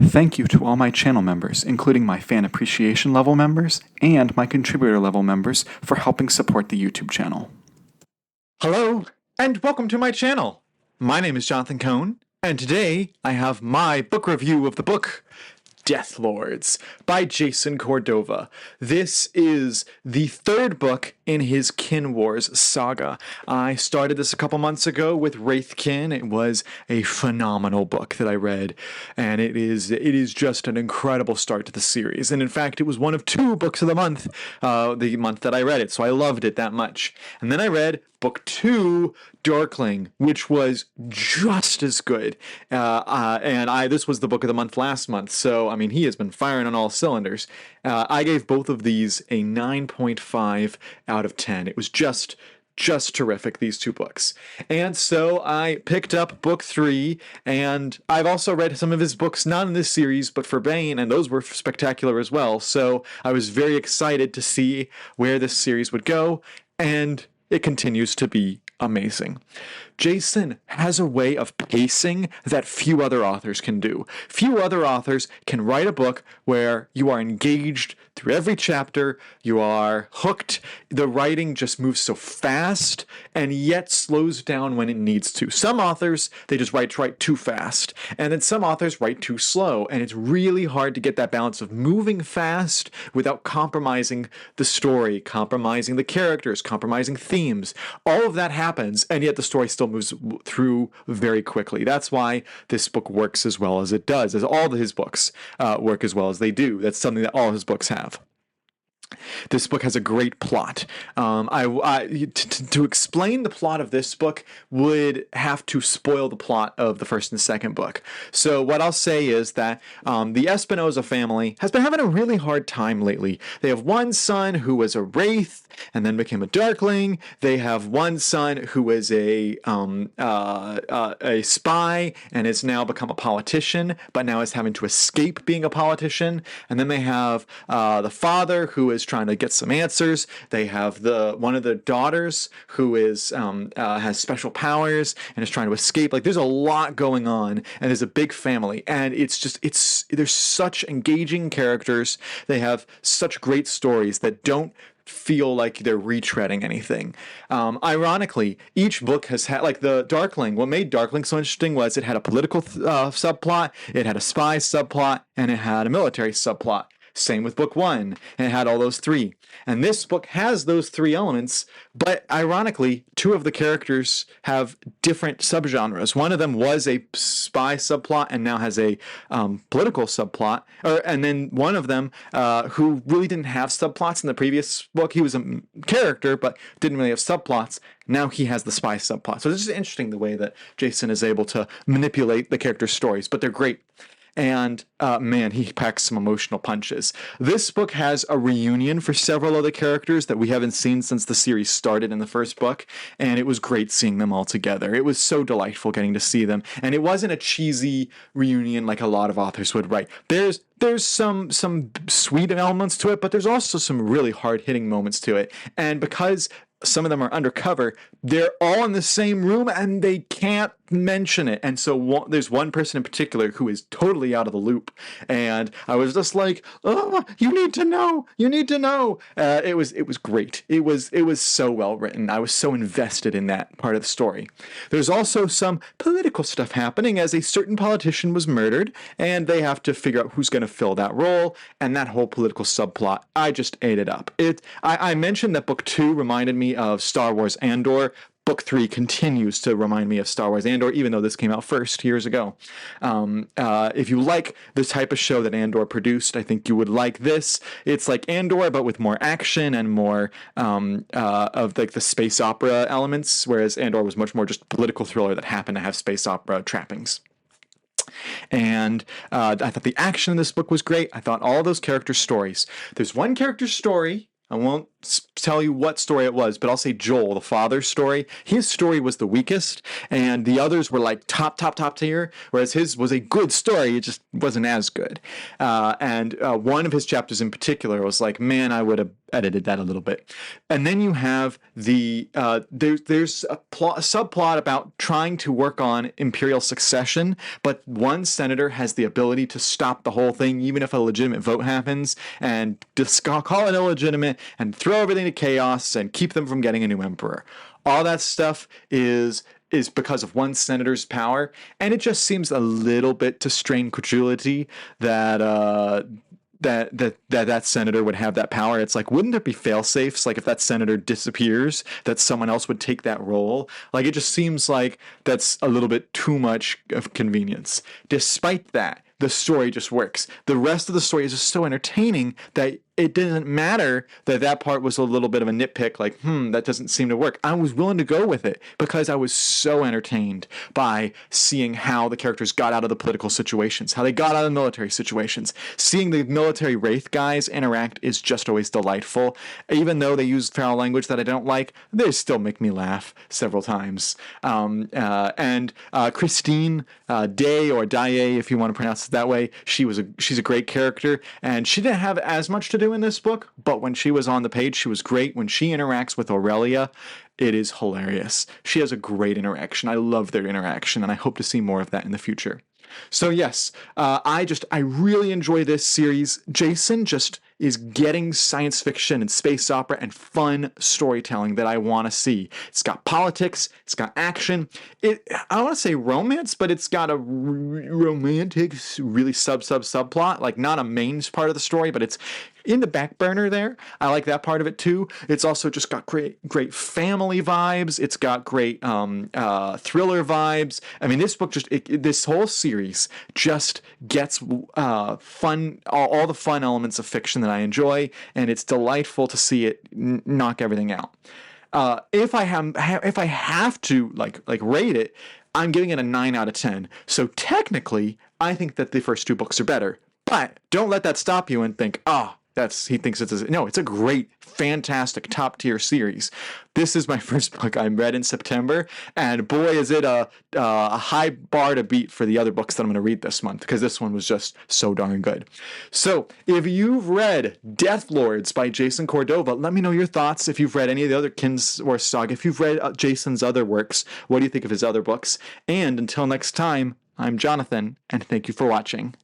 Thank you to all my channel members, including my fan appreciation level members and my contributor level members, for helping support the YouTube channel. Hello, and welcome to my channel. My name is Jonathan Cohn, and today I have my book review of the book Deathlords by Jason Cordova. This is the third book in his Kin-Wars Saga. I started this a couple months ago with Wraithkin. It was a phenomenal book that I read, and it is just an incredible start to the series. And in fact, it was one of two books of the month that I read it, so I loved it that much. And then I read Book 2, Darkling, which was just as good. This was the book of the month last month, so I mean, he has been firing on all cylinders. I gave both of these a 9.5 out of 10. It was just terrific, these two books. And so I picked up book 3, and I've also read some of his books, not in this series, but for Bane, and those were spectacular as well. So I was very excited to see where this series would go, and it continues to be amazing. Jason has a way of pacing that few other authors can do. Few other authors can write a book where you are engaged through every chapter, you are hooked, the writing just moves so fast and yet slows down when it needs to. Some authors, they just write too fast, and then some authors write too slow, and it's really hard to get that balance of moving fast without compromising the story, compromising the characters, compromising themes. All of that happens, and yet the story still moves through very quickly. That's why this book works as well as it does, as all of his books work as well as they do. That's something that all his books have. This book has a great plot. To explain the plot of this book would have to spoil the plot of the first and second book. So what I'll say is that the Espinosa family has been having a really hard time lately. They have one son who was a wraith and then became a darkling. They have one son who is a spy and has now become a politician, but now is having to escape being a politician. And then they have the father who is trying to get some answers. They have one of the daughters who is has special powers and is trying to escape. Like, there's a lot going on, and there's a big family, and there's such engaging characters. They have such great stories that don't feel like they're retreading anything. Ironically, each book has had, like the Darkling, what made Darkling so interesting was it had a political subplot, it had a spy subplot, and it had a military subplot. Same with book 1, and it had all those three. And this book has those three elements, but ironically, two of the characters have different subgenres. One of them was a spy subplot and now has a political subplot. And then one of them, who really didn't have subplots in the previous book, he was a character, but didn't really have subplots. Now he has the spy subplot. So it's just interesting the way that Jason is able to manipulate the characters' stories, but they're great. And man, he packs some emotional punches. This book has a reunion for several of the characters that we haven't seen since the series started in the first book, and it was great seeing them all together. It was so delightful getting to see them, and it wasn't a cheesy reunion like a lot of authors would write. There's some sweet elements to it, but there's also some really hard-hitting moments to it. And because some of them are undercover, they're all in the same room and they can't mention it. And so there's one person in particular who is totally out of the loop. And I was just like, oh, you need to know. You need to know. It was great. It was so well written. I was so invested in that part of the story. There's also some political stuff happening as a certain politician was murdered and they have to figure out who's going to fill that role. And that whole political subplot, I just ate it up. I mentioned that book 2 reminded me of Star Wars Andor. Book 3 continues to remind me of Star Wars Andor, even though this came out first years ago. If you like the type of show that Andor produced, I think you would like this. It's like Andor, but with more action and more of like the space opera elements, whereas Andor was much more just political thriller that happened to have space opera trappings. And I thought the action in this book was great. I thought all those character stories. There's one character story, I won't tell you what story it was, but I'll say Joel, the father's story. His story was the weakest, and the others were like top tier, whereas his was a good story. It just wasn't as good. And one of his chapters in particular was like, man, I would have edited that a little bit. And then you have there's a subplot about trying to work on imperial succession, but one senator has the ability to stop the whole thing, even if a legitimate vote happens, and just call it illegitimate and throw everything to chaos and keep them from getting a new emperor. All that stuff is because of one senator's power, and it just seems a little bit to strain credulity that that senator would have that power. It's like, wouldn't there be fail safes? Like if that senator disappears, that someone else would take that role. Like it just seems like that's a little bit too much of convenience. Despite that, the story just works. The rest of the story is just so entertaining that it didn't matter that that part was a little bit of a nitpick, like, that doesn't seem to work. I was willing to go with it because I was so entertained by seeing how the characters got out of the political situations, how they got out of the military situations. Seeing the military wraith guys interact is just always delightful. Even though they use foul language that I don't like, they still make me laugh several times. And Christine Day, or Daye, if you want to pronounce it that way, she's a great character, and she didn't have as much to do in this book, but when she was on the page, she was great. When she interacts with Aurelia, it is hilarious. She has a great interaction. I love their interaction, and I hope to see more of that in the future. So yes, I really enjoy this series. Jason just is getting science fiction and space opera and fun storytelling that I want to see. It's got politics, it's got action. I don't want to say romance, but it's got a romantic, really subplot, like not a main part of the story, but it's in the back burner there. I like that part of it too. It's also just got great family vibes. It's got great thriller vibes. I mean, this book this whole series just gets fun, all the fun elements of fiction that I enjoy, and it's delightful to see it knock everything out. If I have to rate it, I'm giving it a 9 out of 10. So technically, I think that the first two books are better. But don't let that stop you and think, he thinks it's a great, fantastic, top-tier series. This is my first book I read in September, and boy, is it a high bar to beat for the other books that I'm going to read this month, because this one was just so darn good. So, if you've read Deathlords by Jason Cordova, let me know your thoughts. If you've read any of the other Kin-Wars Saga, if you've read Jason's other works, what do you think of his other books? And until next time, I'm Jonathan, and thank you for watching.